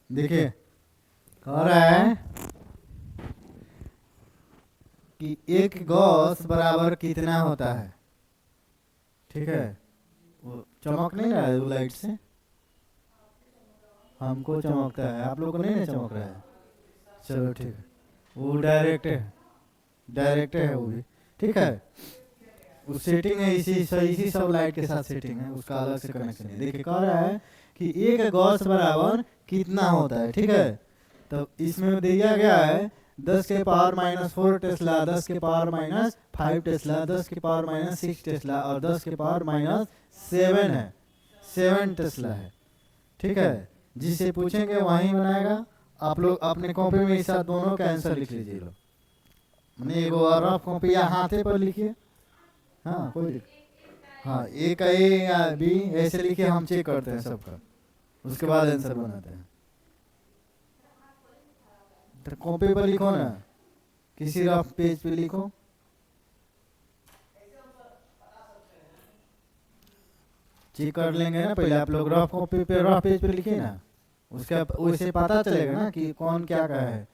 देखिए कह रहा है कि एक गॉस बराबर कितना होता है। ठीक है, वो चमक नहीं रहा है वो लाइट से, हमको चमकता है, आप लोग को नहीं ना चमक रहा है। चलो ठीक है, वो डायरेक्ट है वो भी। ठीक है, वो सेटिंग है, इसी सब लाइट के साथ सेटिंग है, उसका अलग से कनेक्शन है। देखिए कह रहा है कि एक गॉस बराबर कितना होता है। ठीक है, तो इसमें दिया गया है 10⁻⁻4 टेस्ला, 10⁻⁻5 टेस्ला, 10⁻⁻6 टेस्ला और 10⁻⁻7 है, 7 टेस्ला है। ठीक है, जिसे पूछेंगे वहीं बनाएगा। आप लोग अपने कॉपी में इस दोनों का आंसर लिख लीजिए। लो मैंने एक रफ कॉपी या हाथे पर लिखिए। हाँ कोई हाँ, ए का ए या बी ऐसे लिखिए, हम चेक करते हैं सबका, उसके बाद आंसर बनाते हैं। तो कॉपी पर लिखो ना, किसी रफ पेज पे लिखो। चेक कर लेंगे ना पहले आप लोग, रफ कॉपी पे रफ पेज पे लिखिए ना, उसका उससे पता चलेगा ना कि कौन क्या का है।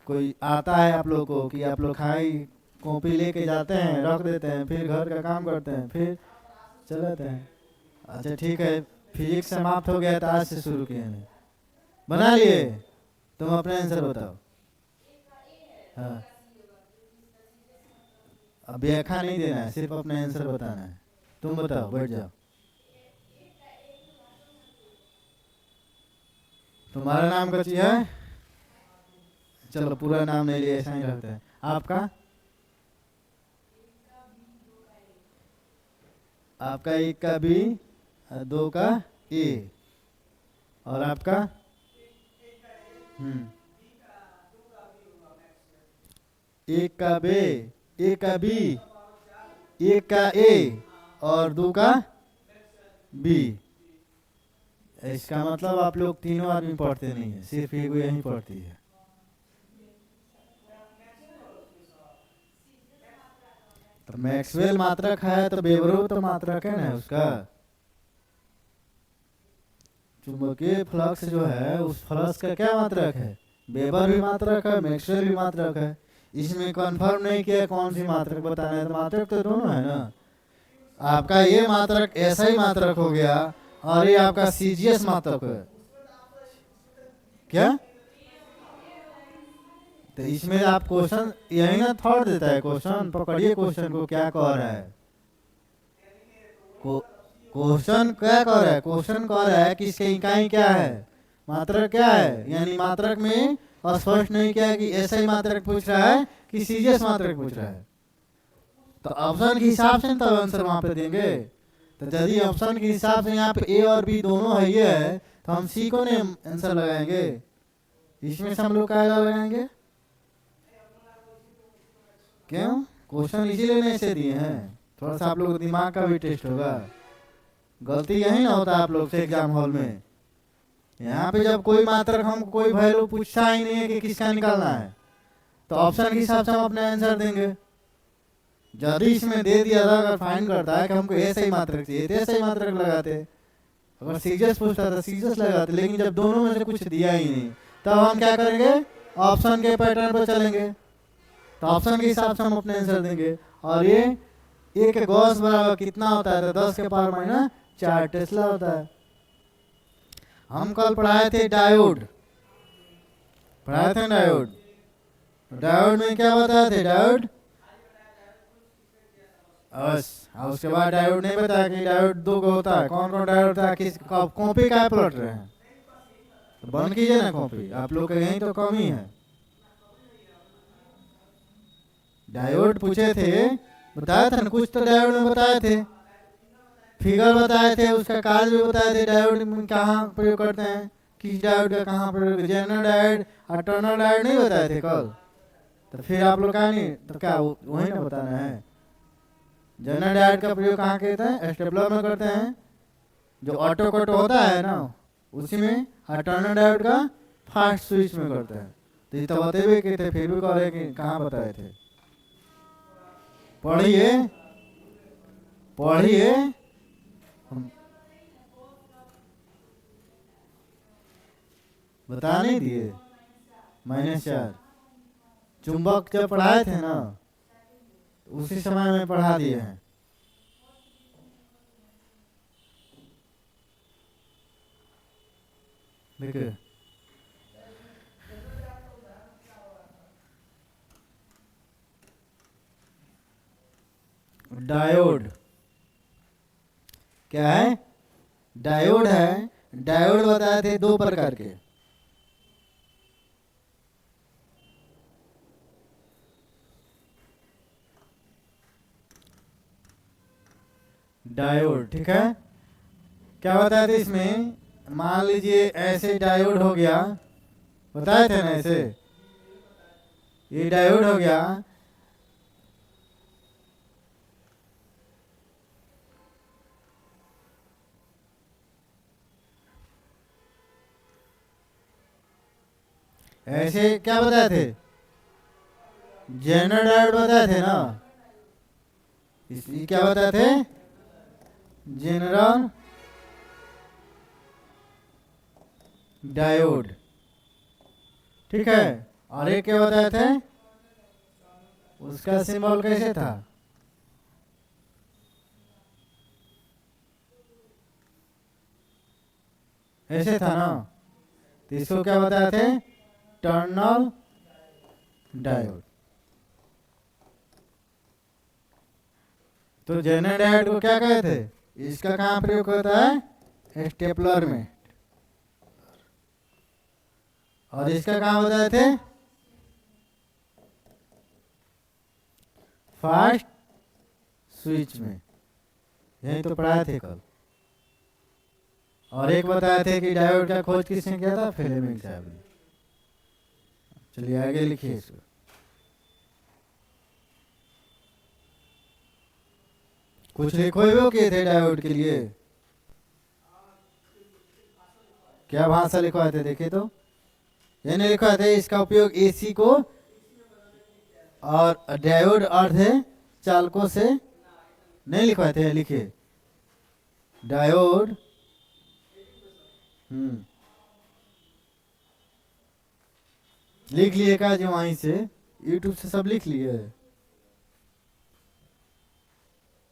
कोई आता है आप लोग को कि आप लोग खाई कॉपी लेके जाते हैं, रख देते हैं, फिर घर का काम करते हैं, फिर चले जाते हैं। अच्छा ठीक है, फिजिक्स समाप्त हो गया तो आज से शुरू किए हैं, बना लिए। तुम अपना आंसर बताओ। हाँ, अब व्याख्या नहीं देना है, सिर्फ अपना आंसर बताना है। तुम बताओ, बैठ जाओ। तुम्हारा नाम क्या चीज है? चलो पूरा नाम नहीं लिया, ऐसा ही रखते हैं। आपका? आपका एक का बी, दो का ए, और आपका? एक का बे, एक का बी, एक का ए और दो का बी। इसका मतलब आप लोग तीनों आदमी पढ़ते नहीं है, सिर्फ एक यही पढ़ती है। तो मैक्सवेल मात्रक है तो वेबरो तो मात्रक है ना उसका। चुंबकीय फ्लक्स जो है उस फ्लक्स का क्या मात्रक है? वेबर भी मात्रक है, मैक्सवेल भी मात्रक है। इसमें कंफर्म नहीं किया कौन सी मात्रक बताना है, तो मात्रक तो दोनों है ना। आपका ये मात्रक ऐसा ही मात्रक हो गया और ये आपका सीजीएस मात्रक है। क्या? तो इसमें आप क्वेश्चन यही ना थोड़ देता है, क्वेश्चन पकड़िए, क्वेश्चन को क्या कह रहा है। क्वेश्चन क्या कह रहा है? क्वेश्चन कह रहा है कि इसके इकाई क्या है, मात्रक क्या है। यानी मात्रक में स्पष्ट नहीं किया कि ऐसा ही मात्रक पूछ रहा है कि सीजीएस मात्रक पूछ रहा है। तो ऑप्शन के हिसाब से तब आंसर वहां पे देंगे। तो यदि ऑप्शन के हिसाब से यहाँ पे ए और बी दोनों है ये है, तो हम सी को नहीं आंसर लगाएंगे, इसमें से हम लोग क्या लगाएंगे? क्यों? क्वेश्चन इसीलिए नहीं से दिए हैं, थोड़ा सा आप लोग दिमाग का भी टेस्ट होगा। गलती यही ना होता आप लोग से एग्जाम हॉल में। यहाँ पे जब कोई मात्रक हम कोई वैल्यू पूछता ही नहीं है कि किसका निकालना है, तो ऑप्शन के हिसाब से हम अपना आंसर देंगे। यदि इसमें दे दिया था, अगर फाइंड करता है कि हमको ऐसे ही मात्रक चाहिए तो ऐसे ही मात्रक लगाते। अगर सीजीएस पूछता था सीजीएस लगाते, लेकिन जब दोनों में से कुछ दिया ही नहीं, तब हम क्या करेंगे? ऑप्शन के पैटर्न पर चलेंगे, तो ऑप्शन के हिसाब से हम अपने आंसर देंगे। और ये एक गॉस बराबर कितना होता है? तो 10⁻⁴ टेस्ला होता है। हम कल पढ़ाए थे डायोड, पढ़ाए थे डायोड। डायोड में क्या बताए थे? डायोड बस, उसके बाद डायोड नहीं बताया कि डायोड दो को होता है। कौन कौन डायोड होता है? किस कॉपी का पलट रहे हैं, तो बंद कीजिए ना कॉपी, आप लोग का यही तो कमी है। डायोड पूछे थे, बताया था ना, कुछ तो डायोड में बताए थे, फिगर बताए थे, उसका कार्य भी बताए थे, डायोड में कहाँ प्रयोग करते हैं, किस डायोड का कहाँ प्रयोग, जनरल डायोड और टर्नल डायोड नहीं बताए थे कल। तो फिर आप लोग का नहीं, तो क्या वही ना बताना है। जनरल डायोड का प्रयोग कहाँ करते हैं? स्टेपलर में करते हैं, जो ऑटो कट होता है ना उसी में। और टर्नल डायोड का फास्ट स्विच में करते हैं। तो ये तो बतेबे के थे, फिर भी कह रहे कि कहाँ बताए थे। पढ़िए पढ़िए। बता नहीं दिए? -4। चुंबक जब पढ़ाए थे ना, उसी समय में पढ़ा दिए हैं। देखिए, डायोड क्या है? डायोड है। डायोड बताए थे 2 प्रकार के। डायोड, ठीक है। क्या बताए थे इसमें? मान लीजिए ऐसे डायोड हो गया, बताए थे ना ऐसे, ये डायोड हो गया। ऐसे क्या बताए थे? जनरल डायोड बताए थे ना। इसलिए क्या बताए थे? जनरल डायोड, ठीक है। और एक क्या बताए थे? उसका सिंबल कैसे था? ऐसे था ना। तो इसको क्या बताए थे? Tunnel diode. तो जनरल डायोड को क्या कहते थे? इसका कहाँ प्रयोग होता है? स्टेपलर में। और इसका कहाँ बताए थे? फास्ट स्विच में। यही तो पढ़ाए थे कल। और एक बताए थे कि डायोड का खोज किसने किया था? फ्लेमिंग साहब ने। चलिए आगे लिखिए इसको। कुछ लिखो किए थे डायोड के लिए? क्या भाषा लिखवाए थे? देखिए तो, ये नहीं लिखवाए थे इसका उपयोग एसी को और डायोड अर्ध चालकों से नहीं लिखवाए थे। लिखिए डायोड, लिख लिए का जो वहीं से यूट्यूब से सब लिख लिए।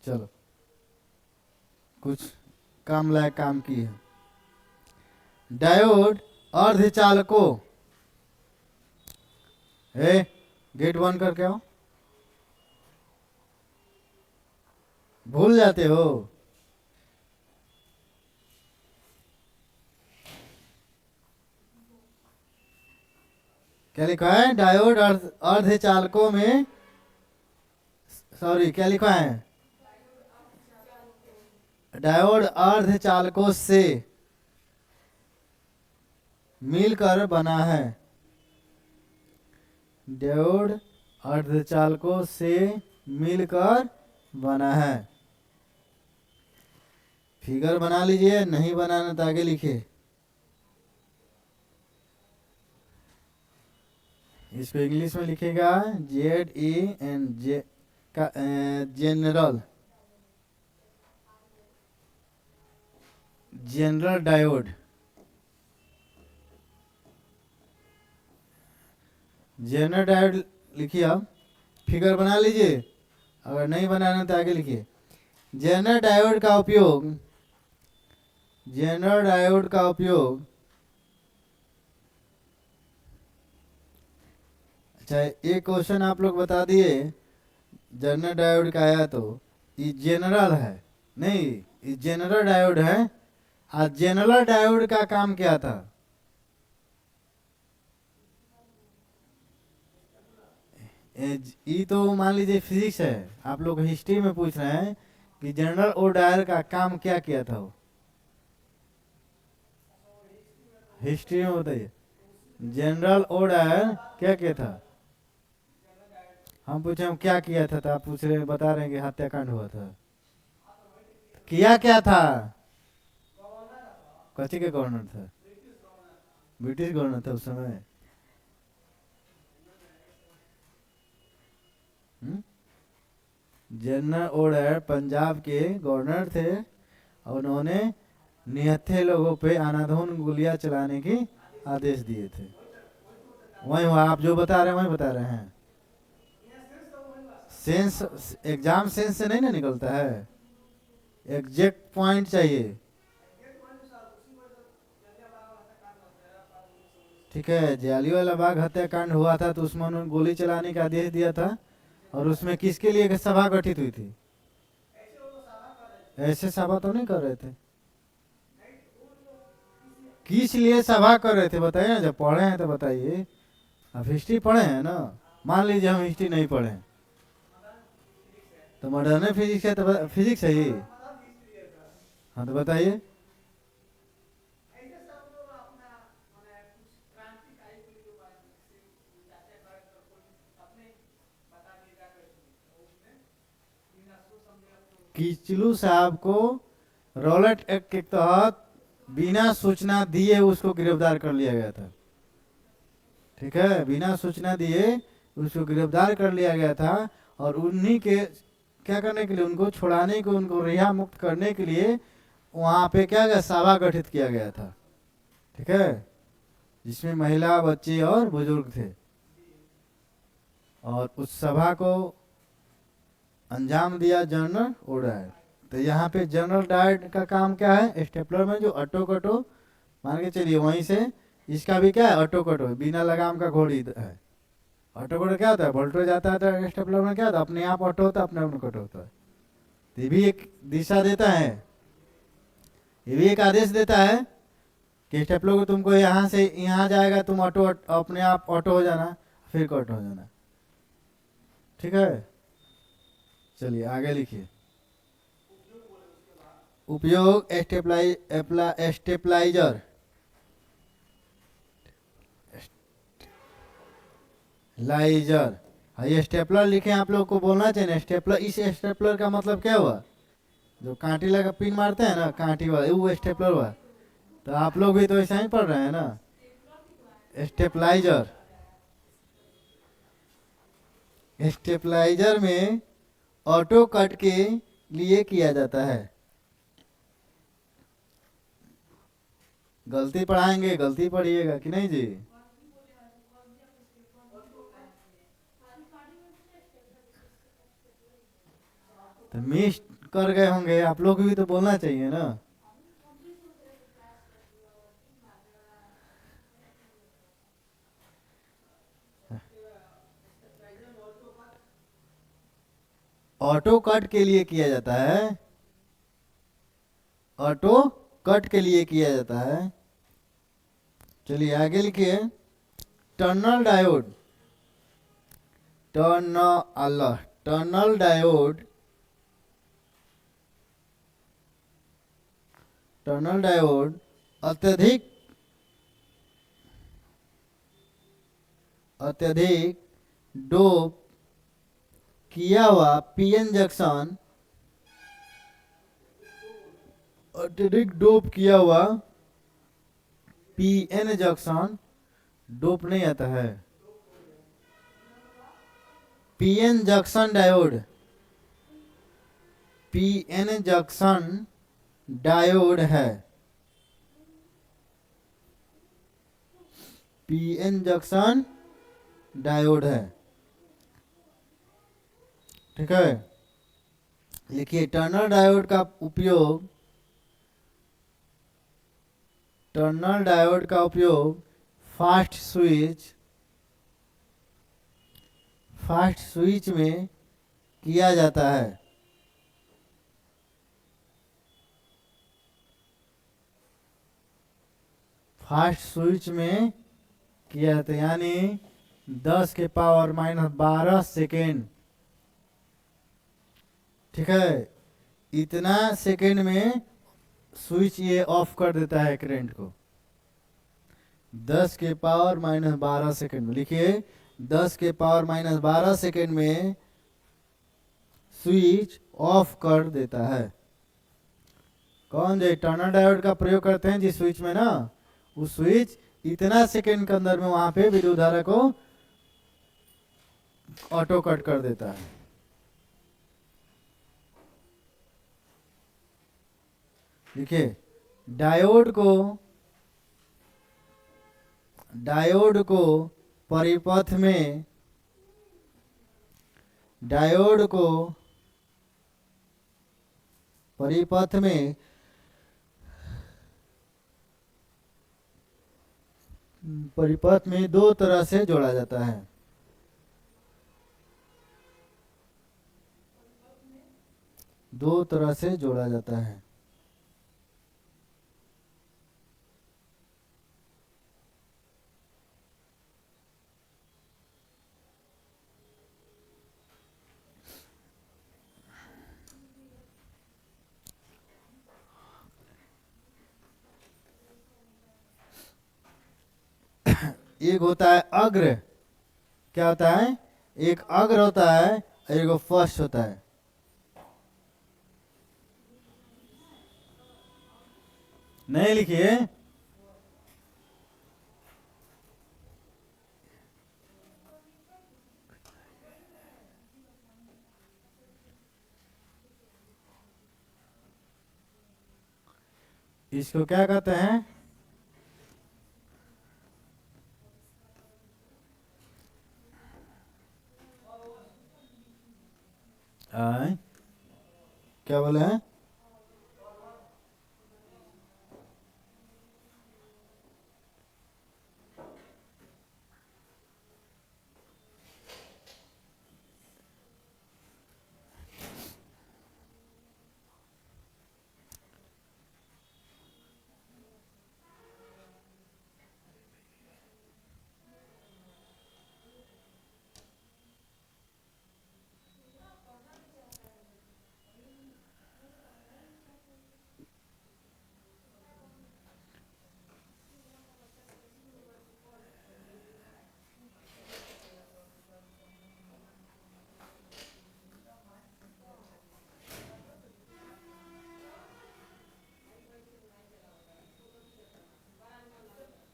चलो, कुछ काम लायक काम की है। डायोड अर्धचालकों, गेट बंद करके आओ, भूल जाते हो। क्या लिखा है? डायोड अर्धचालकों में, सॉरी क्या लिखा है? डायोड अर्धचालकों से मिलकर बना है। डायोड अर्धचालकों से मिलकर बना है। फिगर बना लीजिए, नहीं बनाना तो आगे लिखिए। इसको इंग्लिश में लिखेगा ZEN का जनरल डायोड। जनरल डायोड लिखिए। आप फिगर बना लीजिए, अगर नहीं बनाना तो आगे लिखिए। जनरल डायोड का उपयोग, जनरल डायोड का उपयोग, अच्छा एक क्वेश्चन आप लोग बता दिए जनरल डायोड का आया, तो ये जनरल है नहीं, ये जनरल डायोड है। आज जनरल डायोड का काम क्या था? ये तो मान लीजिए फिजिक्स है, आप लोग हिस्ट्री में पूछ रहे हैं कि जनरल ओ डायर का काम क्या किया था। वो हिस्ट्री में बताइए, जनरल ओ डायर क्या किया था? हम पूछे हम क्या किया था, तो आप पूछ रहे बता रहे हैं कि हत्याकांड हुआ था। किया क्या था? कच्ची के गवर्नर था? ब्रिटिश गवर्नर था उस समय। जनरल ओडायर पंजाब के गवर्नर थे और उन्होंने निहत्थे लोगों पे अनाधून गोलियां चलाने की आदेश दिए थे। वही हुआ, आप जो बता रहे हैं वही बता रहे हैं। सेंस एग्जाम सेंस से नहीं ना निकलता है, एग्जैक्ट पॉइंट चाहिए। ठीक है, जालियांवाला बाग हत्याकांड हुआ था तो उसमें उन्होंने गोली चलाने का आदेश दिया था, और उसमें किसके लिए सभा गठित हुई थी? ऐसे सभा तो नहीं कर रहे थे। किस लिए सभा कर रहे थे बताइए ना, जब पढ़े हैं तो बताइए। आप हिस्ट्री पढ़े हैं ना? मान लीजिए हम हिस्ट्री नहीं पढ़े हैं, तो मॉडर्न फिजिक्स है तो फिजिक्स है ही। हाँ तो बताइए। किचलू साहब को रॉलेट एक्ट के तहत बिना सूचना दिए उसको गिरफ्तार कर लिया गया था। ठीक है, बिना सूचना दिए उसको गिरफ्तार कर लिया गया था, और उन्हीं के क्या करने के लिए, उनको छुड़ाने को, उनको रिहा मुक्त करने के लिए वहां पे क्या गया, सभा गठित किया गया था। ठीक है, जिसमें महिला, बच्चे और बुजुर्ग थे, और उस सभा को अंजाम दिया जनरल ओडायर। तो यहाँ पे जनरल डायर का काम क्या है, स्टेपलर में जो अटो कटो मान के चलिए, वहीं से इसका भी क्या है, अटो कटो बिना लगाम का घोड़ी है। ऑटो कटो क्या होता है, वोल्टेज जाता है तो स्टेपलर में क्या होता है, अपने आप ऑटो होता है, अपने आप कट होता है। तो ये भी एक दिशा देता है, ये भी एक आदेश देता है कि स्टेपलर को तुमको यहाँ से यहाँ जाएगा, तुम ऑटो अपने आप ऑटो हो जाना, फिर कट हो जाना। ठीक है, चलिए आगे लिखिए। उपयोग स्टेपलाइजर लाइजर। हाँ, ये स्टेपलर लिखे, आप लोग को बोलना चाहिए ना स्टेपलर। इस स्टेपलर का मतलब क्या हुआ, जो कांटी लगा पिन मारते हैं ना, कांटी वाला वो स्टेपलर हुआ। तो आप लोग भी तो ऐसा ही पढ़ रहे हैं ना, स्टेपलाइजर। स्टेपलाइजर में ऑटो कट के लिए किया जाता है। गलती पढ़ाएंगे, गलती पढ़िएगा कि नहीं जी? तो मिस कर गए होंगे, आप लोग भी तो बोलना चाहिए ना। ऑटो कट के लिए किया जाता है, ऑटो कट के लिए किया जाता है। चलिए आगे लिखिए। Tunnel diode, tunnel diode, tunnel diode अत्यधिक अत्यधिक डोप किया हुआ पीएन जंक्शन, अत्यधिक डोप किया हुआ पीएन जंक्शन, डोप नहीं आता है, PN junction diode, PN junction diode है, पीएन जंक्शन डायोड है। ठीक है, लिखिए टर्नल डायोड का उपयोग, टर्नल डायोड का उपयोग फास्ट स्विच में किया जाता है। फास्ट स्विच में किया जाता है, यानी 10 के पावर -12 सेकेंड। ठीक है, इतना सेकेंड में स्विच ये ऑफ कर देता है करंट को। 10 के पावर -12 सेकेंड में, लिखिए 10 के पावर -12 सेकेंड में स्विच ऑफ कर देता है। कौन जो टर्नल डायोड का प्रयोग करते हैं जिस स्विच में ना, उस स्विच इतना सेकेंड के अंदर में वहां पे विद्युत धारा को ऑटो कट कर देता है। देखिए डायोड को डायोड को परिपथ में डायोड को परिपथ में परिपथ में दो तरह से जोड़ा जाता है। दो तरह से जोड़ा जाता है। एक होता है अग्र, क्या होता है, एक अग्र होता है, एक फर्स्ट होता है। नहीं लिखिए, इसको क्या कहते हैं, आए क्या बोले हैं,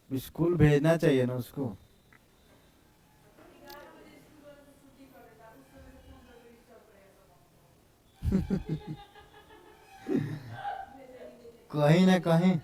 स्कूल भेजना चाहिए ना उसको। कहीं ना कहीं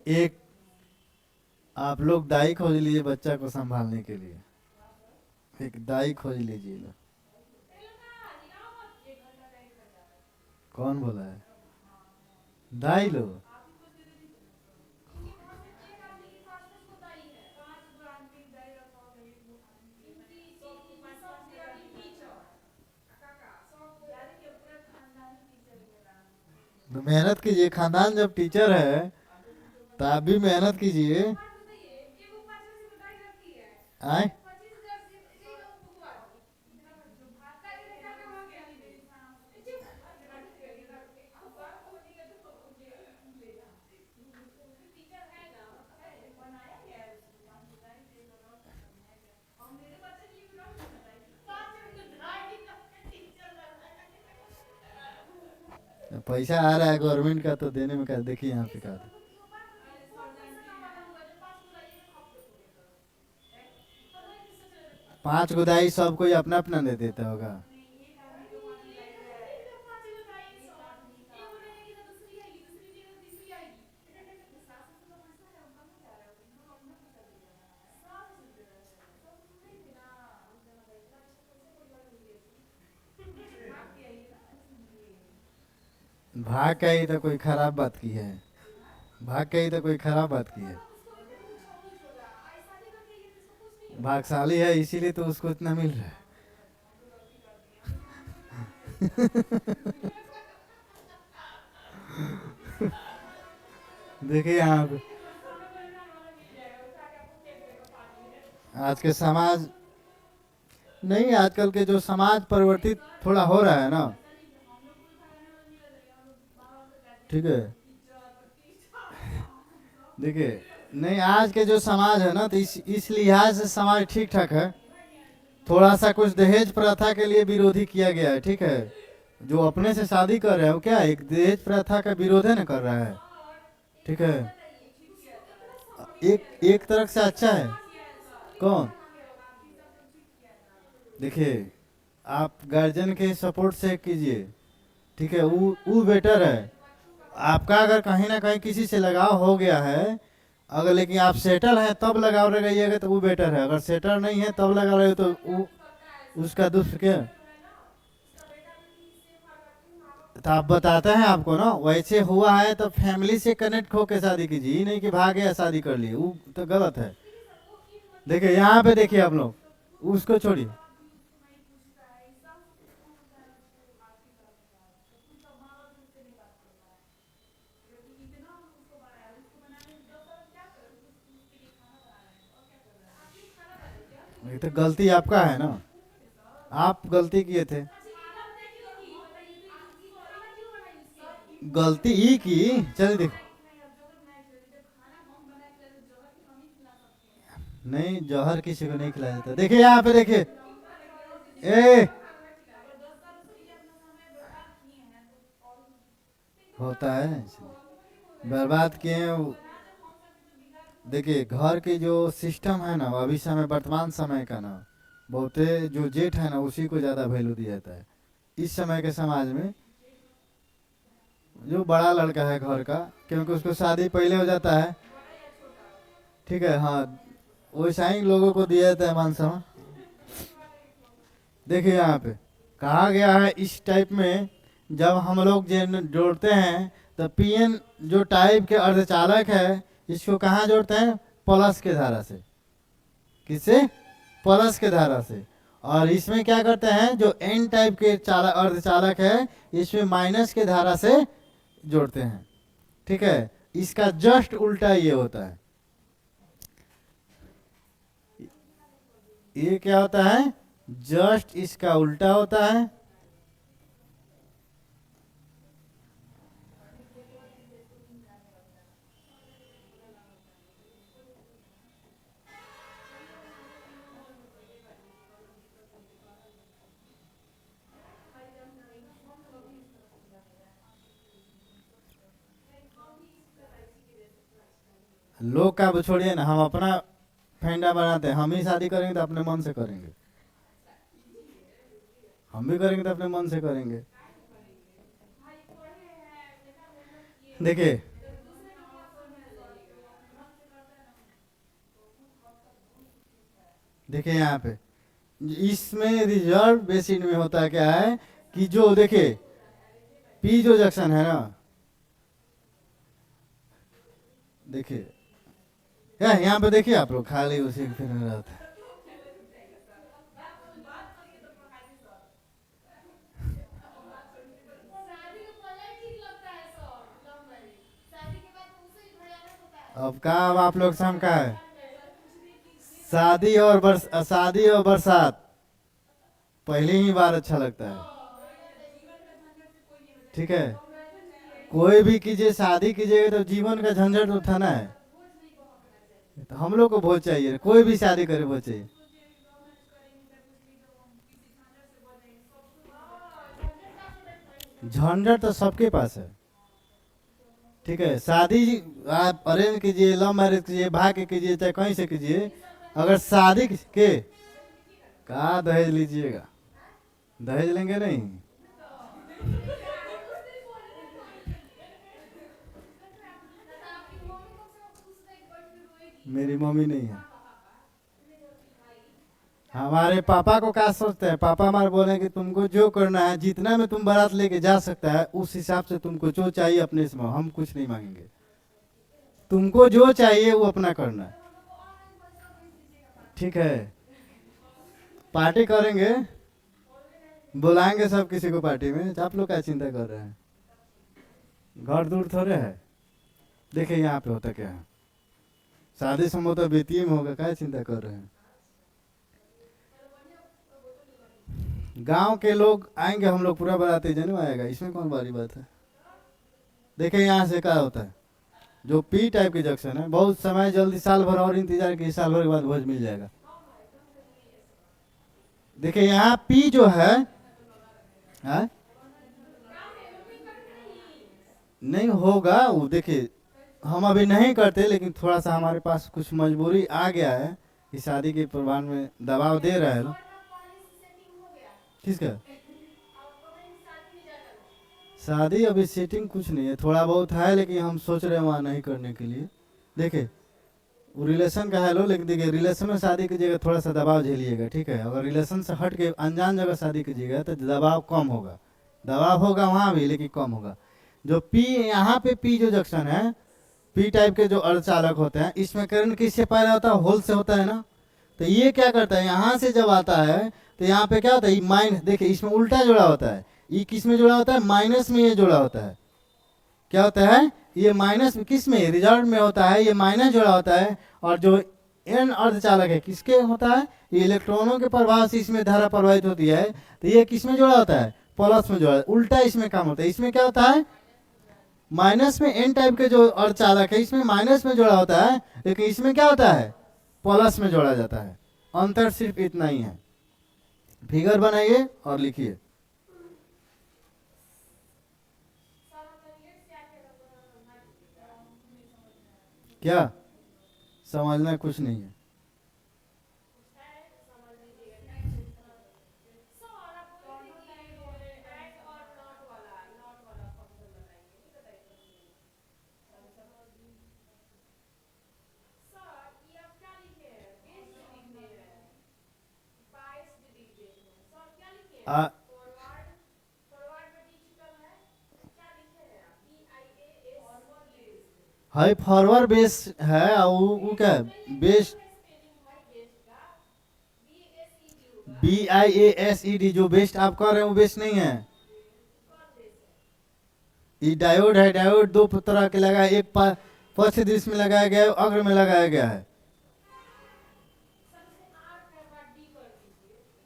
एक आप लोग दाई खोज लीजिए बच्चा को संभालने के लिए, एक दाई खोज लीजिए। कौन बोला है, दाई लो। तो मेहनत कीजिए, खानदान जब टीचर है तो आप भी मेहनत कीजिए। आए पैसा आ रहा है गवर्नमेंट का तो देने में क्या, देखिए यहाँ पे का 5 गुदाई सब कोई अपना अपना दे देता होगा। भाग के ही तो कोई खराब बात की है, भाग के ही तो कोई खराब बात की है। भागशाली है इसीलिए तो उसको इतना मिल रहा है। देखिए यहाँ पे आज के समाज नहीं, आजकल के जो समाज परिवर्तित थोड़ा हो रहा है ना, ठीक है। देखिए, नहीं, आज के जो समाज है ना, तो इस लिहाज से समाज ठीक ठाक है। थोड़ा सा कुछ दहेज प्रथा के लिए विरोधी किया गया है, ठीक है। जो अपने से शादी कर रहे हैं वो क्या एक दहेज प्रथा का विरोध है ना कर रहा है, ठीक है। एक एक तरफ से अच्छा है। कौन? देखिए, आप गार्जियन के सपोर्ट से कीजिए, ठीक है, वो बेटर है। आपका अगर कहीं ना कहीं किसी से लगाव हो गया है, अगर लेकिन आप सेटल हैं तब लगाव लगाइएगा तो वो बेटर है। अगर सेटल नहीं है तब लगा रहे हो तो वो उसका दुष्ट क्या। तो आप बताते हैं आपको ना, वैसे हुआ है तो फैमिली से कनेक्ट होकर शादी कीजिए, ये नहीं कि भागे या शादी कर लिए, वो तो गलत है। देखिए यहाँ पे देखिए आप लोग, उसको छोड़िए। ये तो गलती आपका है ना, आप गलती किए थे। गलती ही की। चल देख, नहीं जहर किसी को नहीं खिलाया जाता। देखिए यहाँ पे देखिए, ए होता है बर्बाद किए हैं देखिए घर के जो सिस्टम है ना, अभी समय वर्तमान समय का ना, बहुते जो जेठ है ना उसी को ज़्यादा वैल्यू दिया जाता है इस समय के समाज में। जो बड़ा लड़का है घर का, क्योंकि उसको शादी पहले हो जाता है, ठीक है, हाँ, वैसा ही लोगों को दिया जाता है मान सम्मान। देखिए यहाँ पे कहा गया है इस टाइप में, जब हम लोग जोड़ते हैं तो पीएन जो टाइप के अर्धचालक है, इसको कहाँ जोड़ते हैं? प्लस के धारा से। किससे? प्लस के धारा से। और इसमें क्या करते हैं, जो एन टाइप के अर्धचालक है, इसमें माइनस के धारा से जोड़ते हैं, ठीक है। इसका जस्ट उल्टा ये होता है। ये क्या होता है? जस्ट इसका उल्टा होता है। लोग का अब छोड़िए ना, हम अपना फैंडा बनाते हैं। हम ही शादी करेंगे तो अपने मन से करेंगे, हम भी करेंगे तो अपने मन से करेंगे। देखिए देखिए यहाँ पे इसमें रिजर्व बेसिन में होता है क्या है कि जो देखिए पी जो जंक्शन है ना, देखिए यहाँ पे देखिए आप लोग खाली उसी के फिर रहता है। अब कहा, अब आप लोग शाम का है शादी और बरसात पहली ही बार अच्छा लगता है, ठीक है। कोई भी कीजिए, शादी कीजिएगा तो जीवन का झंझट उठाना है, तो हम लोग को भोज चाहिए। कोई भी शादी करे भोज चाहिए। झंझट तो सबके पास है, ठीक है। शादी आप अरेंज कीजिए, लव मैरिज कीजिए, भाग के कीजिए, चाहे कहीं से कीजिए, अगर शादी के कहा दहेज लीजिएगा, दहेज लेंगे नहीं। मेरी मम्मी नहीं है। हमारे पापा को क्या सोचते हैं, पापा हमारे बोले कि तुमको जो करना है, जितना में तुम बारात लेके जा सकता है उस हिसाब से तुमको जो चाहिए अपने इसमें, हम कुछ नहीं मांगेंगे। तुमको जो चाहिए वो अपना करना है, ठीक है। पार्टी करेंगे, बुलाएंगे सब किसी को पार्टी में। आप लोग क्या चिंता कर रहे हैं? घर दूर थोड़े है। देखिए यहाँ पे होता क्या है, शादी समूह तो बेतिये में होगा, क्या चिंता कर रहे हैं? गांव के लोग आएंगे, हम लोग पूरा बाराती जरूर आएगा, इसमें कौन बड़ी बात है। देखिए यहाँ से क्या होता है, जो पी टाइप के जंक्शन है, बहुत समय जल्दी, साल भर और इंतजार किए, साल भर के बाद भोज मिल जाएगा। देखिए यहाँ पी जो है, हाँ? नहीं होगा वो, देखिए हम अभी नहीं करते, लेकिन थोड़ा सा हमारे पास कुछ मजबूरी आ गया है कि शादी के प्रबंध में दबाव दे रहे हैं लोग। किसका शादी? अभी सेटिंग कुछ नहीं है, थोड़ा बहुत है, लेकिन हम सोच रहे हैं वहाँ नहीं करने के लिए। देखिए वो रिलेशन का है लो, लेकिन देखिए रिलेशन में शादी कीजिएगा थोड़ा सा दबाव झेलिएगा, ठीक है। अगर रिलेशन से हट के अनजान जगह शादी कीजिएगा तो दबाव कम होगा, दबाव होगा वहाँ भी लेकिन कम होगा। जो पी यहाँ पे पी जो जंक्शन है, पी टाइप के जो अर्धचालक होते हैं, इसमें करंट किससे पैदा होता है? होल से होता है ना। तो ये क्या करता है, यहाँ से जब आता है तो यहाँ पे क्या होता है, माइनस, देखिए इसमें उल्टा जुड़ा होता है, ये किस में जुड़ा होता है? माइनस में ये जुड़ा होता है। क्या होता है? ये माइनस किस में? रिजर्व में होता है, ये माइनस जुड़ा होता है। और जो एन अर्धचालक है किसके होता है? ये इलेक्ट्रॉनों के प्रभाव से इसमें धारा प्रवाहित होती है, तो ये किस में जुड़ा होता है? प्लस में जुड़ा है। उल्टा इसमें काम होता है, इसमें क्या होता है? माइनस में एन टाइप के जो अर्धचालक है इसमें माइनस में जुड़ा होता है, लेकिन इसमें क्या होता है? प्लस में जोड़ा जाता है। अंतर सिर्फ इतना ही है। फिगर बनाइए और लिखिए। क्या समझना? कुछ नहीं है। आ, हाई फॉरवर्ड बेस है, और वो क्या है? बेस BIASED, जो बेस्ट आप कह रहे हैं वो बेस्ट नहीं है। ये डायोड है, डायोड दो तरह के लगा है, एक पक्ष दृश्य में लगाया गया है, अग्र में लगाया गया है।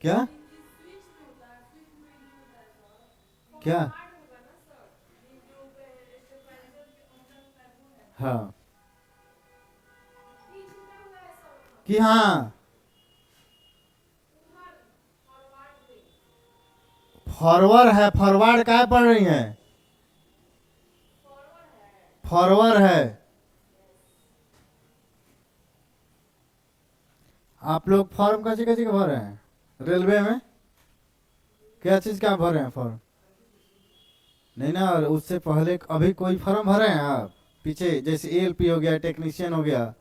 क्या क्या? हाँ कि हाँ, फॉरवर्ड है। फॉरवर्ड क्या पढ़ रही हैं? फॉरवर्ड है। आप लोग फॉर्म कैसे कैसे भर रहे हैं? रेलवे में क्या चीज का भर रहे हैं फॉर्म? नहीं ना, और उससे पहले अभी कोई फॉर्म भरे हैं आप पीछे? जैसे ALP हो गया, टेक्नीशियन हो गया,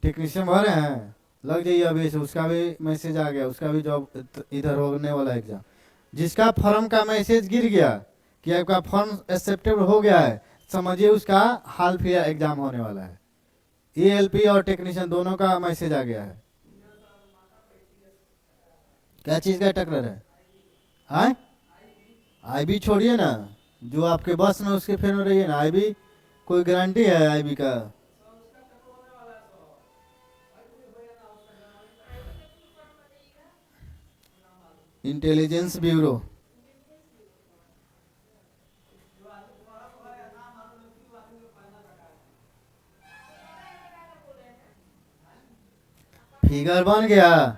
टेक्नीशियन भरे हैं। लग जाइए अभी से, उसका भी मैसेज आ गया, उसका भी जॉब इधर होने वाला एग्जाम। जिसका फॉर्म का मैसेज गिर गया कि आपका फॉर्म एक्सेप्टेड हो गया है, समझिए उसका हाल फिलहाल एग्जाम होने वाला है। ALP और टेक्नीशियन दोनों का मैसेज आ गया है। क्या चीज का टक्कर है? हाँ, IB छोड़िए ना, जो आपके बस में उसके फेर में रहिए ना। IB कोई गारंटी है IB का? Intelligence bureau. फिगर बन गया।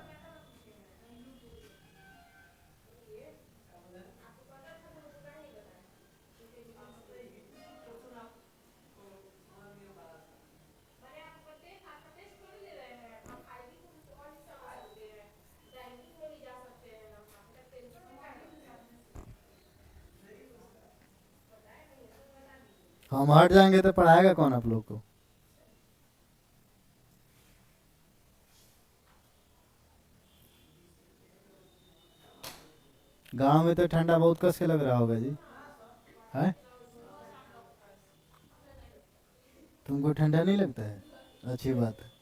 हम हट जाएंगे तो पढ़ाएगा कौन आप लोग को? गांव में तो ठंडा बहुत कस के लग रहा होगा जी, है? तुमको ठंडा नहीं लगता है? अच्छी बात है।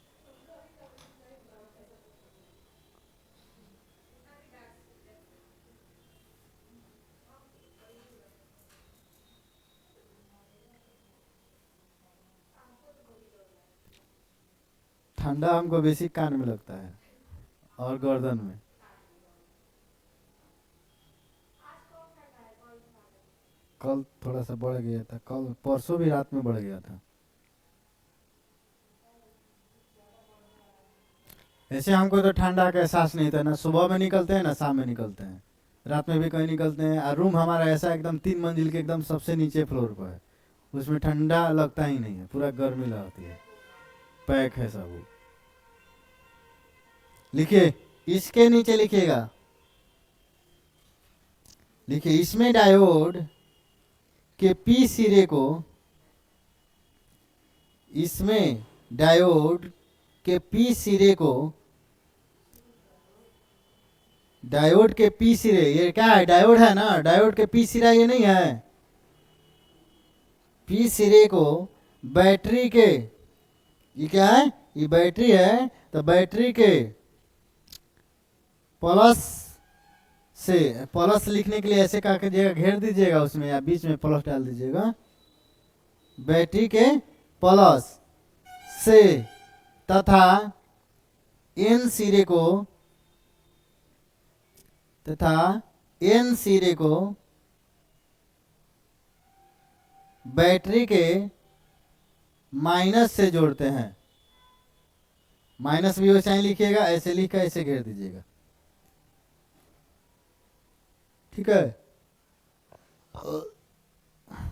ठंडा हमको बेसिक कान में लगता है और गर्दन में। कल थोड़ा सा बढ़ गया था, कल परसों भी रात में बढ़ गया था। ऐसे हमको तो ठंडा का एहसास नहीं था, ना सुबह में निकलते हैं ना शाम में निकलते हैं, रात में भी कहीं निकलते हैं। और रूम हमारा ऐसा एकदम 3 मंजिल के एकदम सबसे नीचे फ्लोर पर है, उसमें ठंडा लगता ही नहीं है, पूरा गर्मी लगती है, पैक है सब वो। लिखिए, इसके नीचे लिखिएगा, लिखिए इसमें डायोड के पी सिरे को, इसमें डायोड के पी सिरे को, डायोड के पी सिरे, ये क्या है, डायोड है ना, डायोड के पी सिरा ये नहीं है, पी सिरे को बैटरी के, ये क्या है, ये बैटरी है, तो बैटरी के प्लस से, प्लस लिखने के लिए ऐसे क्या कीजिएगा, घेर दीजिएगा उसमें या बीच में प्लस डाल दीजिएगा, बैटरी के प्लस से तथा एन सिरे को, तथा एन सिरे को बैटरी के माइनस से जोड़ते हैं। माइनस भी वैसे ही लिखिएगा, ऐसे लिखकर ऐसे घेर दीजिएगा, ठीक है,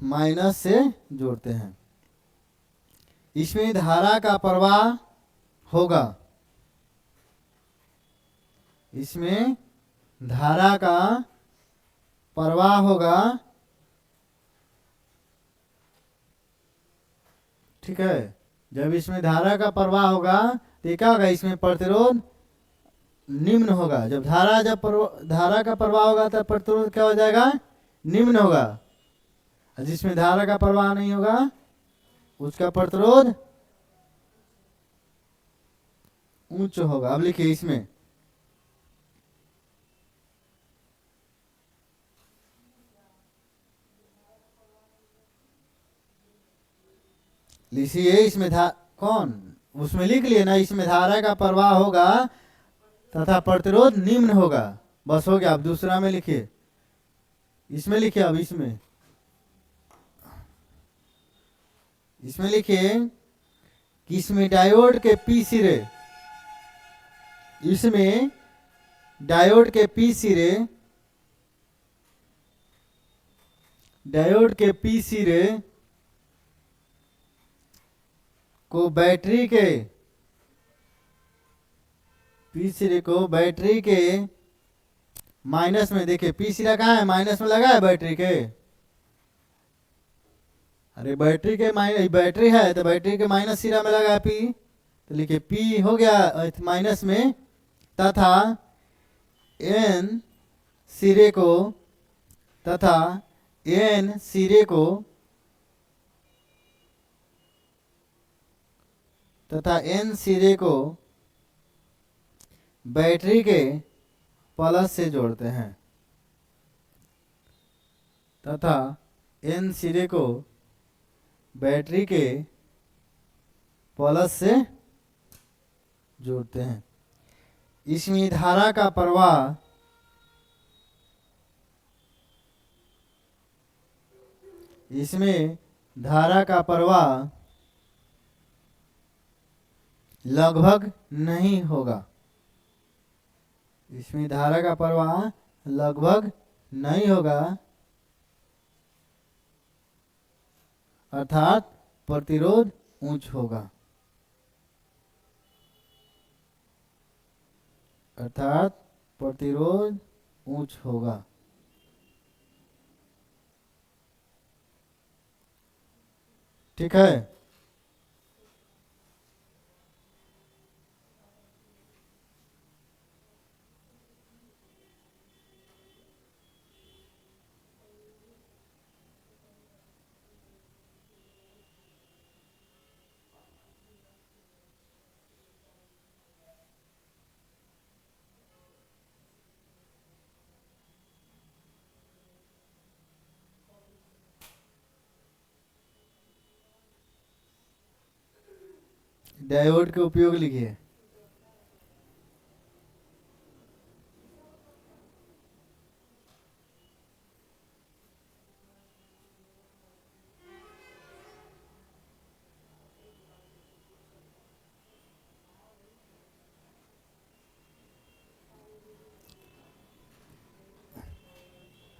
माइनस से जोड़ते हैं। इसमें धारा का प्रवाह होगा, इसमें धारा का प्रवाह होगा, ठीक है। जब इसमें धारा का प्रवाह होगा तो क्या होगा, इसमें प्रतिरोध निम्न होगा। जब धारा का प्रवाह होगा तो प्रतिरोध क्या हो जाएगा, निम्न होगा। जिसमें धारा का प्रवाह नहीं होगा उसका प्रतिरोध उच्च होगा। अब लिखिए इसमें, लिखिए इसमें कौन, उसमें लिख लिए ना, इसमें धारा का प्रवाह होगा तथा प्रतिरोध निम्न होगा, बस हो गया। अब दूसरा में लिखिए, इसमें लिखिए, अब इसमें लिखिए कि इसमें डायोड के पी सिरे, इसमें डायोड के पी सिरे, डायोड के पी सिरे को बैटरी के, पी सिरे को बैटरी के माइनस में, देखिए पी सिरा कहाँ है, माइनस में लगा है बैटरी के, अरे बैटरी के माइनस, बैटरी है तो बैटरी के माइनस सिरा में लगा है पी, तो लिखिए पी हो गया माइनस में, तथा एन सिरे को, तथा एन सिरे को, तथा एन सिरे को बैटरी के प्लस से जोड़ते हैं, तथा एन सिरे को बैटरी के प्लस से जोड़ते हैं। इसमें धारा का प्रवाह, इसमें धारा का प्रवाह लगभग नहीं होगा, इसमें धारा का प्रवाह लगभग नहीं होगा, अर्थात प्रतिरोध उच्च होगा, अर्थात प्रतिरोध उच्च होगा, ठीक है। डायोड के उपयोग लिखिए,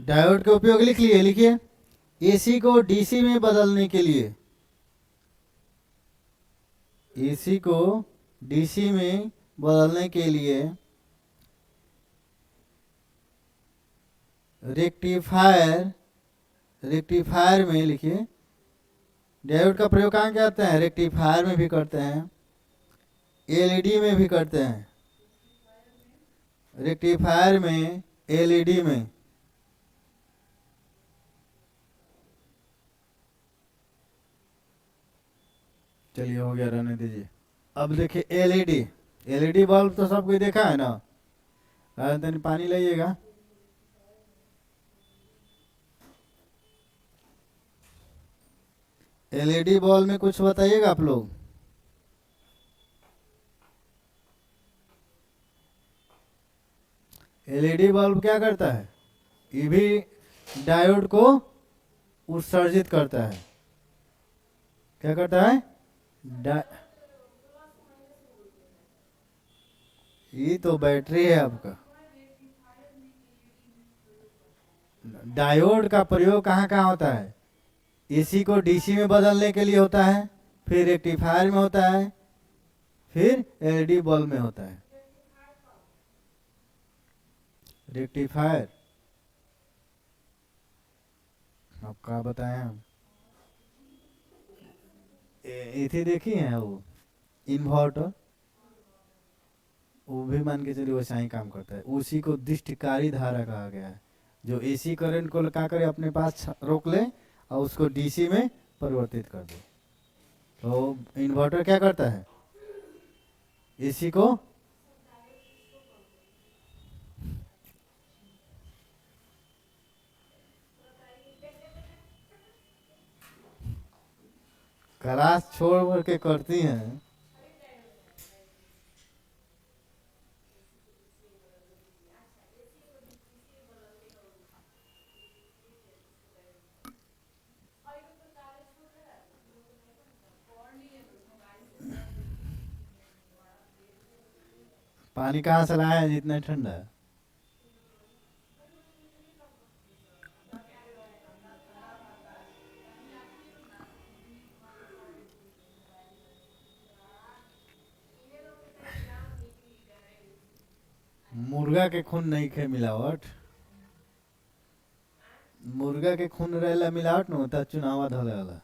डायोड के उपयोग लिख लिए, लिखिए। एसी को डीसी में बदलने के लिए, एसी को डीसी में बदलने के लिए रेक्टिफायर, रेक्टिफायर में लिखिए, डायोड का प्रयोग कहाँ करते हैं? रेक्टिफायर में भी करते हैं, एलईडी में भी करते हैं। रेक्टिफायर में, एलईडी में। चलिए हो गया, रहने दीजिए। अब देखिए एलईडी, एलईडी बल्ब तो सब कोई देखा है ना? राजधानी पानी लाइएगा। एलईडी बल्ब में कुछ बताइएगा आप लोग। एलईडी बल्ब क्या करता है? ये भी डायोड को उत्सर्जित करता है। क्या करता है? ये तो बैटरी है आपका। डायोड का प्रयोग कहाँ कहाँ होता है? एसी को डीसी में बदलने के लिए होता है, फिर रेक्टिफायर में होता है, फिर एलईडी बल्ब में होता है। रेक्टिफायर अब क्या बताएं हम? इथे देखी है वो इन्वर्टर, वो भी मान के चलिए वैसा ही काम करता है। उसी को दृष्टिकारी धारा कहा गया है, जो एसी करंट को क्या करे अपने पास रोक ले और उसको डीसी में परिवर्तित कर दे। तो इन्वर्टर क्या करता है? एसी को क्लास छोड़ के करती हैं। पानी कहाँ से लाया है जितना ठंडा है? मुर्गा के खून नहीं खे मिलावट, मुर्गा के खून रहेला मिलावट न होता, चुनावा धले वाला।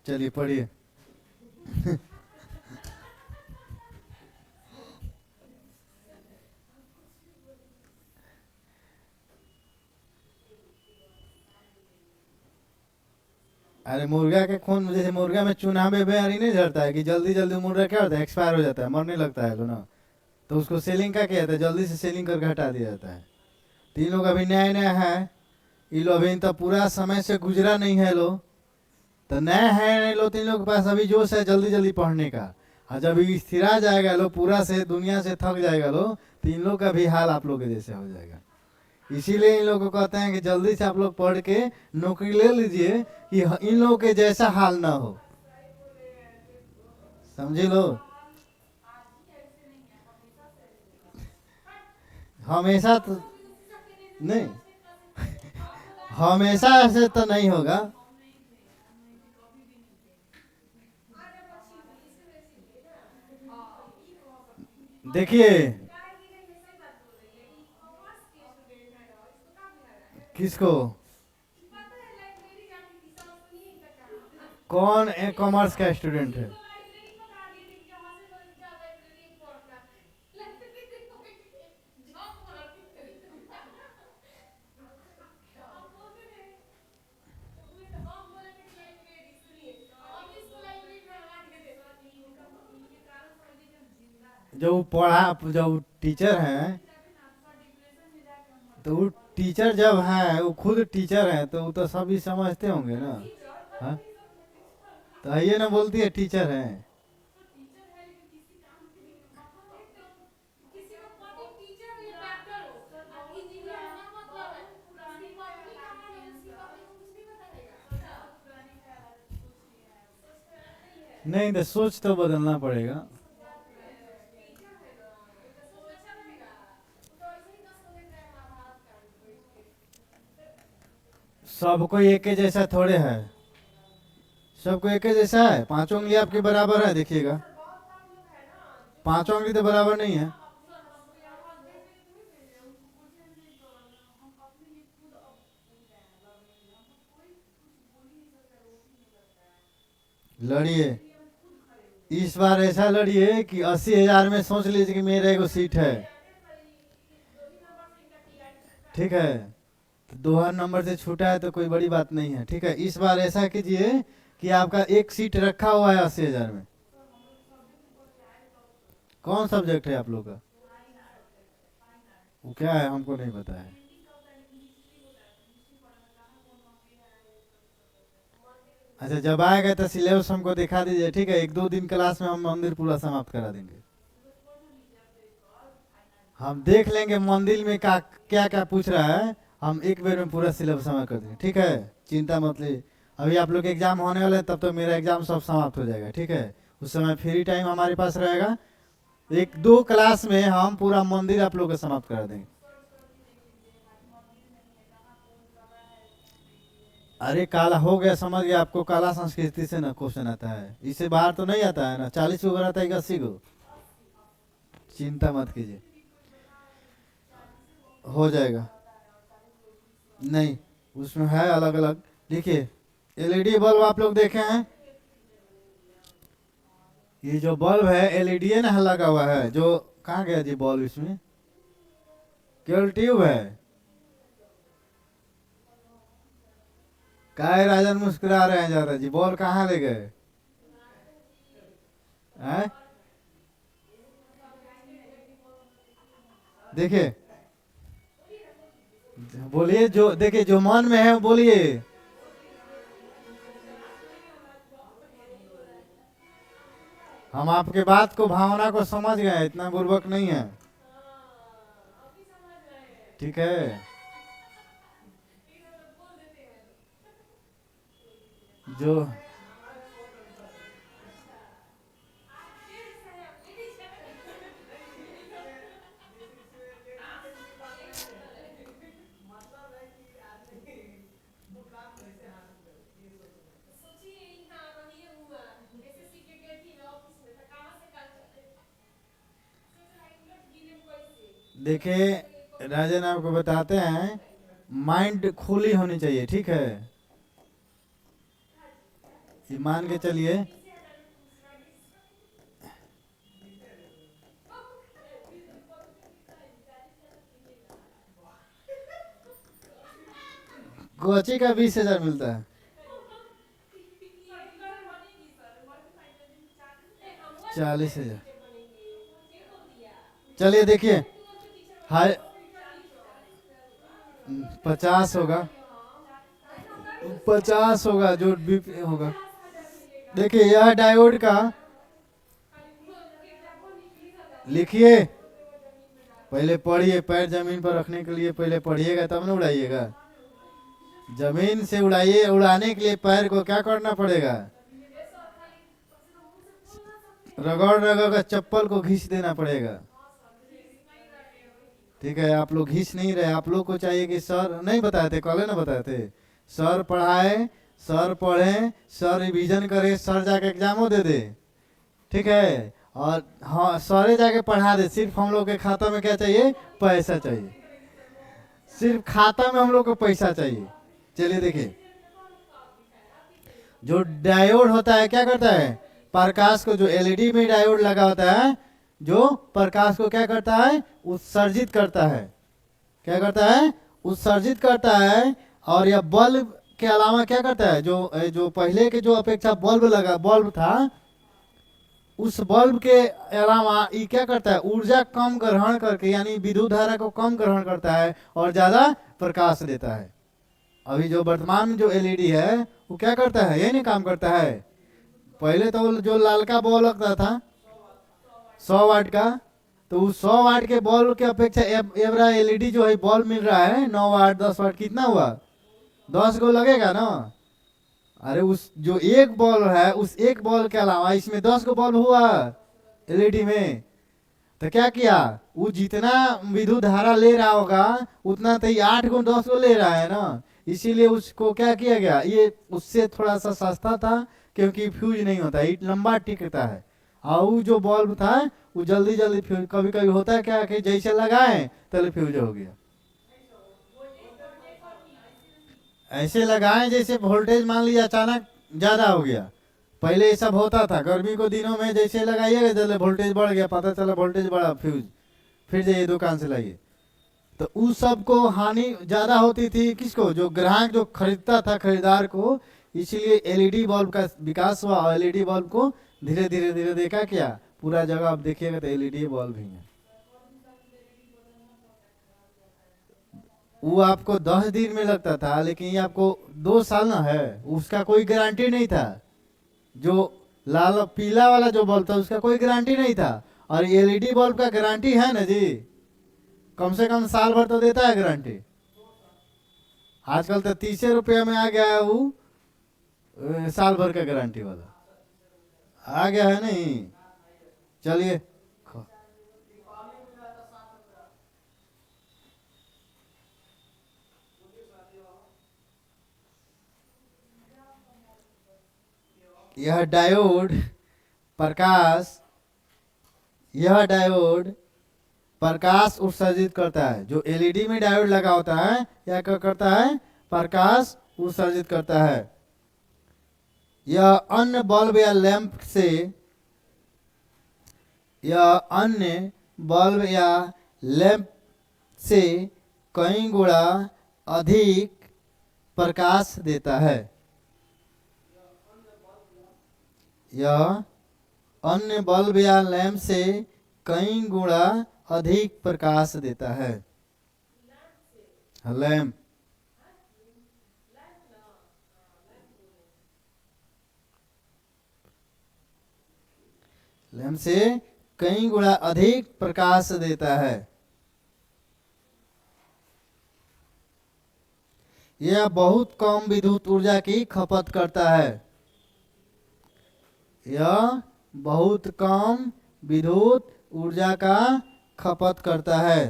चलिए पढ़िए। अरे मुर्गा के खून, जैसे मुर्गा में चूना में बेमारी नहीं झड़ता है कि जल्दी जल्दी मुर्गा क्या होता है? एक्सपायर हो जाता है, मरने लगता है तो ना, तो उसको सेलिंग का क्या होता है? जल्दी से सेलिंग करके हटा दिया जाता है। तो इन लोग अभी नया नया है, ये लोग अभी तो पूरा समय से गुजरा नहीं है लोग, तो नया है लोग, तीन लोग के पास अभी जोश है जल्दी जल्दी पढ़ने का। और जब स्थिरा जाएगा लोग, पूरा से दुनिया से थक जाएगा लोग, तो इन लोग का भी हाल आप लोग के जैसे हो जाएगा। इसीलिए इन लोगों को कहते हैं कि जल्दी से आप लोग पढ़ के नौकरी ले लीजिए कि इन लोगों के जैसा हाल ना हो। समझे लो? हमेशा तो नहीं, हमेशा ऐसे तो नहीं होगा। देखिए किसको, कौन कॉमर्स का स्टूडेंट है? जो पढ़ा, जो टीचर हैं, तो वो टीचर जब है, वो खुद टीचर है, तो वो तो सभी समझते होंगे ना। हाँ, तो ये ना बोलती है टीचर है। नहीं तो सोच तो बदलना पड़ेगा। सबको एक के जैसा थोड़े है, सबको एक ही जैसा है। पांचों उंगली आपकी बराबर है, देखिएगा पांचों उंगली तो बराबर नहीं है। लड़िए, इस बार ऐसा लड़िए कि 80,000 में सोच लीजिए कि मेरा एगो सीट है, ठीक है। तो 2 नंबर से छूटा है तो कोई बड़ी बात नहीं है, ठीक है। इस बार ऐसा कीजिए कि आपका एक सीट रखा हुआ है 80,000 में। कौन सब्जेक्ट है आप लोग का? वो क्या है हमको नहीं पता है। अच्छा, जब आएगा तो सिलेबस हमको दिखा दीजिए, ठीक है। 1-2 दिन क्लास में हम मंदिर पूरा समाप्त करा देंगे। हम देख लेंगे मंदिर में क्या क्या क्या पूछ रहा है, हम एक बार में पूरा सिलेबस समाप्त कर देंगे, ठीक है। चिंता मत लीजिए। अभी आप लोग के एग्जाम होने वाले हैं, तब तो मेरा एग्जाम सब समाप्त हो जाएगा, ठीक है। उस समय फ्री टाइम हमारे पास रहेगा। 1-2 क्लास में हम पूरा मंदिर आप लोग को समाप्त करा देंगे। अरे काला हो गया, समझ गया। आपको काला संस्कृति से ना क्वेश्चन आता है, इससे बाहर तो नहीं आता है ना। 40 को आता है कि 80 को? चिंता मत कीजिए, हो जाएगा। नहीं, उसमें है अलग अलग। देखिए, एलईडी बल्ब आप लोग देखे हैं? ये जो बल्ब है एलईडी है ना, लगा हुआ है जो। कहाँ गया जी बल्ब? इसमें केवल ट्यूब है। काहे राजन मुस्कुरा रहे हैं ज्यादा जी? बॉल कहाँ ले गए हैं? देखिए, बोलिए जो, देखिए जो मन में है बोलिए। हम आपके बात को, भावना को समझ गए, इतना बुर्बक नहीं है, ठीक है। जो देखिए राजन, आपको बताते हैं, माइंड खुली होनी चाहिए, ठीक है। ये मान के चलिए, कोची का 20,000 मिलता है। 40,000। चलिए देखिए, हाई 50 होगा, 50 होगा जो भी होगा। देखिए यह डायोड का, लिखिए, पहले पढ़िए। पैर जमीन पर रखने के लिए पहले पढ़िएगा, तब ना उड़ाइएगा। जमीन से उड़ाइए, उड़ाने के लिए पैर को क्या करना पड़ेगा? रगड़ रगड़ कर चप्पल को घिस देना पड़ेगा, ठीक है। आप लोग घिस नहीं रहे। आप लोग को चाहिए कि सर नहीं बताए थे, कल ना बताए थे, सर पढ़ाए, सर पढ़े, सर रिवीजन करे, सर जाके एग्जामो दे दे, ठीक है। और हाँ, सरे जाके पढ़ा दे। सिर्फ हम लोग के खाता में क्या चाहिए? पैसा चाहिए। सिर्फ खाता में हम लोग को पैसा चाहिए। चलिए देखिए, जो डायोड होता है क्या करता है? प्रकाश को, जो एलईडी में डायोड लगा होता है, जो प्रकाश को क्या करता है? उत्सर्जित करता है। क्या करता है? उत्सर्जित करता है। और यह बल्ब के अलावा क्या करता है? जो पहले के जो अपेक्षा बल्ब था, उस बल्ब के अलावा ये क्या करता है? ऊर्जा कम ग्रहण करके, यानी विद्युत धारा को कम ग्रहण करता है और ज्यादा प्रकाश देता है। अभी जो वर्तमान में जो एलईडी है वो क्या करता है? ये नहीं काम करता है। पहले तो जो लाल का बॉल लगता था 100 वाट का, तो उस 100 वाट के बॉल के अपेक्षा एवरा एलईडी जो है बॉल मिल रहा है 9 वाट 10 वाट, कितना हुआ? 10 को लगेगा ना। अरे उस जो एक बॉल है, उस एक बॉल के अलावा इसमें 10 को बॉल हुआ एलईडी में। तो क्या किया? वो जितना विद्युत धारा ले रहा होगा उतना तो 8 को 10 को ले रहा है ना। इसीलिए उसको क्या किया गया, ये उससे थोड़ा सा सस्ता था क्योंकि फ्यूज नहीं होता, ये लंबा टिकता है। और वो जो बल्ब था वो जल्दी जल्दी फ्यूज, कभी कभी होता है क्या कि जैसे लगाए तले फ्यूज हो गया। ऐसे लगाएं जैसे वोल्टेज मान लीजिए अचानक ज़्यादा हो गया। पहले ये सब होता था, गर्मी को दिनों में जैसे लगाइएगा जल्दी वोल्टेज बढ़ गया, पता चला वोल्टेज बढ़ा, फ्यूज, फिर जाइए दुकान से लाइए। तो उस सब को हानि ज़्यादा होती थी, किसको, जो ग्राहक जो खरीदता था, खरीदार को। इसीलिए एलईडी बल्ब का विकास हुआ और एलईडी बल्ब को धीरे धीरे धीरे देखा क्या, पूरा जगह आप देखिएगा तो एलईडी बल्ब ही है। वो आपको 10 दिन में लगता था, लेकिन ये आपको 2 साल ना है, उसका कोई गारंटी नहीं था। जो लाल पीला वाला जो बल्ब था उसका कोई गारंटी नहीं था, और एलईडी बल्ब का गारंटी है ना जी, कम से कम साल भर तो देता है गारंटी। आजकल तो 30 रुपया में आ गया है वो साल भर का गारंटी वाला आ गया है नहीं। चलिए, यह डायोड प्रकाश, यह डायोड प्रकाश उत्सर्जित करता है। जो एलईडी में डायोड लगा होता है यह क्या करता है, प्रकाश उत्सर्जित करता है। यह अन्य बल्ब या लैंप से, यह अन्य बल्ब या लैंप से कई गुणा अधिक प्रकाश देता है। यह अन्य बल्ब या लैंप से कई गुणा अधिक प्रकाश देता है। लैंप, लैंप से कई गुणा अधिक प्रकाश देता है। यह बहुत कम विद्युत ऊर्जा की खपत करता है। यह बहुत कम विद्युत ऊर्जा का खपत करता है।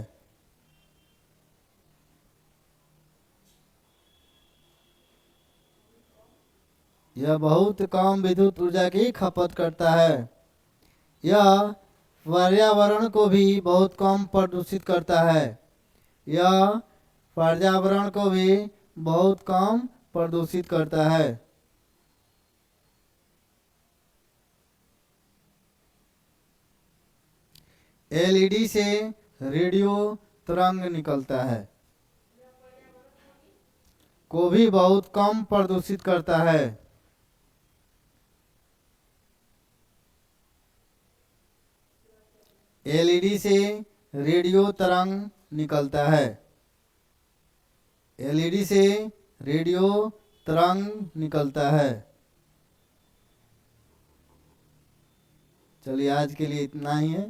यह बहुत कम विद्युत ऊर्जा की खपत करता है। यह पर्यावरण को भी बहुत कम प्रदूषित करता है। यह पर्यावरण को भी बहुत कम प्रदूषित करता है। एलईडी से रेडियो तरंग निकलता है, को भी बहुत कम प्रदूषित करता है। एलईडी से रेडियो तरंग निकलता है। एलईडी से रेडियो तरंग निकलता है। चलिए आज के लिए इतना ही है।